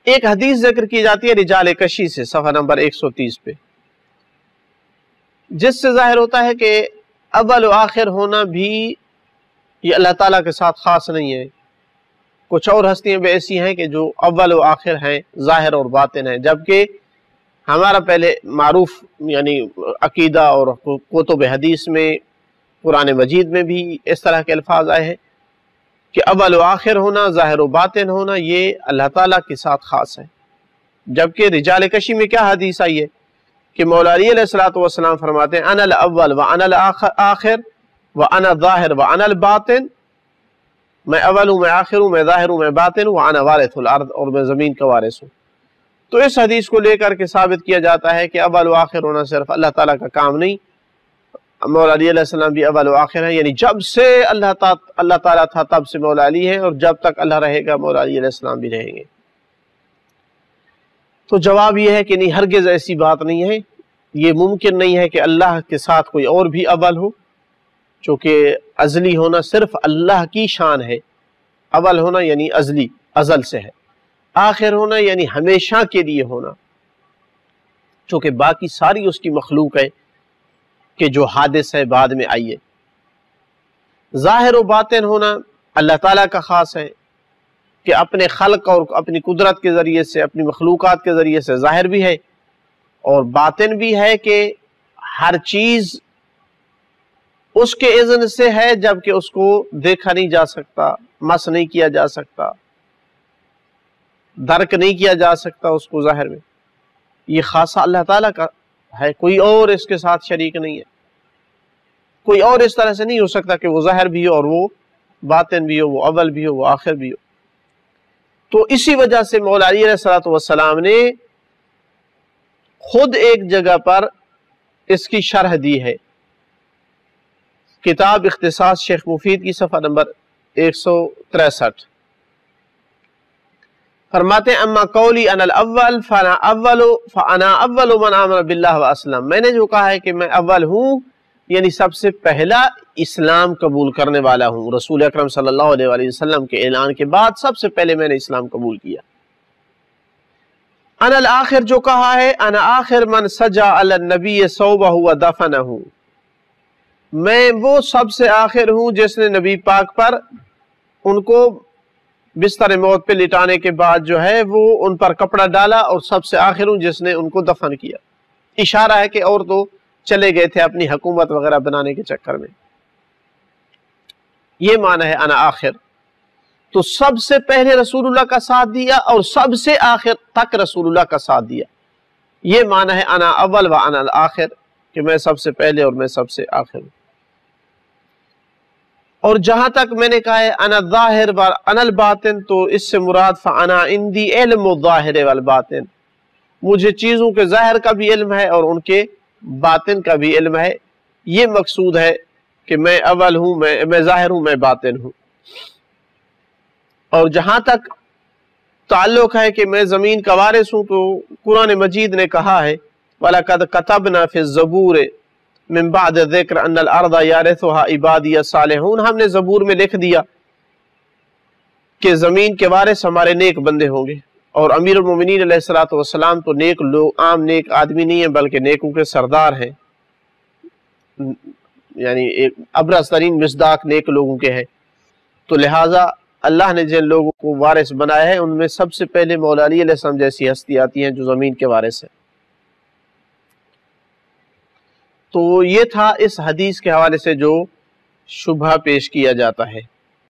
ایک حدیث ذکر کی جاتی ہے رجال کشی سے صفحہ نمبر 130 پہ، جس سے ظاہر ہوتا ہے کہ اول و آخر ہونا بھی یہ اللہ تعالیٰ کے ساتھ خاص نہیں ہے۔ کچھ اور ہستیاں بھی ایسی ہیں کہ جو اول و آخر ہیں، ظاہر اور باطن ہیں، جبکہ ہمارا پہلے معروف یعنی عقیدہ اور کتب حدیث میں، قرآن مجید میں بھی اس طرح کے الفاظ آئے ہیں کہ اول و آخر ہونا، ظاہر و باطن ہونا، یہ اللہ تعالیٰ کے ساتھ خاص ہے۔ جبکہ رجال کشی میں کیا حدیث آئی ہے کہ مولا علی علیہ السلام فرماتے ہیں انا الاول و انا الاخر و انا الظاہر و انا الباطن، میں اول ہوں، میں آخر ہوں، میں ظاہر ہوں، میں باطن ہوں، وانا وارث الارض، اور میں زمین کا وارث ہوں۔ تو اس حدیث کو لے کر کے ثابت کیا جاتا ہے کہ اول و آخر ہونا صرف اللہ تعالیٰ کا کام نہیں، مولا علی علیہ السلام بھی اول و آخر ہیں، یعنی جب سے اللہ تعالیٰ تھا تب سے مولا علی ہے، اور جب تک اللہ رہے گا مولا علی علیہ السلام بھی رہیں گے۔ تو جواب یہ ہے کہ نہیں، ہرگز ایسی بات نہیں ہے، یہ ممکن نہیں ہے کہ اللہ کے ساتھ کوئی اور بھی اول ہو، چونکہ ازلی ہونا صرف اللہ کی شان ہے۔ اول ہونا یعنی ازلی، ازل سے ہے، آخر ہونا یعنی ہمیشہ کے لیے ہونا، چونکہ باقی ساری اس کی مخلوق ہے کہ جو حادث ہے بعد میں آئی ہے۔ ظاہر و باطن ہونا اللہ تعالیٰ کا خاص ہے کہ اپنے خلق اور اپنی قدرت کے ذریعے سے، اپنی مخلوقات کے ذریعے سے ظاہر بھی ہے، اور باطن بھی ہے کہ ہر چیز اس کے اذن سے ہے، جبکہ اس کو دیکھا نہیں جا سکتا، مس نہیں کیا جا سکتا، درک نہیں کیا جا سکتا اس کو ظاہر میں۔ یہ خاصہ اللہ تعالیٰ کا ہے، کوئی اور اس کے ساتھ شریک نہیں ہے، کوئی اور اس طرح سے نہیں ہو سکتا کہ وہ ظاہر بھی ہو اور وہ باطن بھی ہو، وہ اول بھی ہو، وہ آخر بھی ہو۔ تو اسی وجہ سے مولا علی علیہ السلام نے خود ایک جگہ پر اس کی شرح دی ہے، کتاب اختصاص شیخ مفید کی صفحہ نمبر 163 فرماتے ہیں اما قولی انا الاول فانا اول من آمن باللہ واسلم، میں نے جو کہا ہے کہ میں اول ہوں یعنی سب سے پہلا اسلام قبول کرنے والا ہوں، رسول اکرم صلی اللہ علیہ وآلہ وسلم کے اعلان کے بعد سب سے پہلے میں نے اسلام قبول کیا۔ انا الاخر جو کہا ہے، انا آخر من سجا علی النبی ثوبہ ودفنہ، میں وہ سب سے آخر ہوں جس نے نبی پاک پر ان کو بستر موت پہ لٹانے کے بعد جو ہے وہ ان پر کپڑا ڈالا، اور سب سے آخر ہوں جس نے ان کو دفن کیا۔ اشارہ ہے کہ اور تو چلے گئے تھے اپنی حکومت وغیرہ بنانے کے چکر میں۔ یہ معنی ہے انا آخر، تو سب سے پہلے رسول اللہ کا ساتھ دیا اور سب سے آخر تک رسول اللہ کا ساتھ دیا۔ یہ معنی ہے انا اول و انا الآخر، کہ میں سب سے پہلے اور میں سب سے آخر ہوں۔ اور جہاں تک میں نے کہا ہے انا الظاہر و انا الباطن، تو اس سے مراد فانا عندی علم الظاہر والباطن، مجھے چیزوں کے ظاہر کا بھی علم ہے اور ان کے باطن کا بھی علم ہے۔ یہ مقصود ہے کہ میں اول ہوں، میں ظاہر ہوں، میں باطن ہوں۔ اور جہاں تک تعلق ہے کہ میں زمین کا وارث ہوں، تو قرآن مجید نے کہا ہے وَلَقَدْ كَتَبْنَا فِي الزَّبُورِ مِن بَعْدِ الذِّكْرِ أَنَّ الْأَرْضَ يَرِثُهَا عِبَادِيَ الصَّالِحُونَ، ہم نے زبور میں لکھ دیا کہ زمین کے وارث ہمارے نیک بندے ہوں گے۔ اور امیر المومنین علیہ السلام تو نیک لوگ، عام نیک آدمی نہیں ہیں بلکہ نیکوں کے سردار ہیں، یعنی ایک ابرز ترین مصداق نیک لوگوں کے ہیں۔ تو لہٰذا اللہ نے جن لوگوں کو وارث بنایا ہے ان میں سب سے پہلے مولا علی علیہ السلام جیسی ہستی آتی ہیں جو زمین کے وارث ہیں۔ تو یہ تھا اس حدیث کے حوالے سے جو شبہ پیش کیا جاتا ہے۔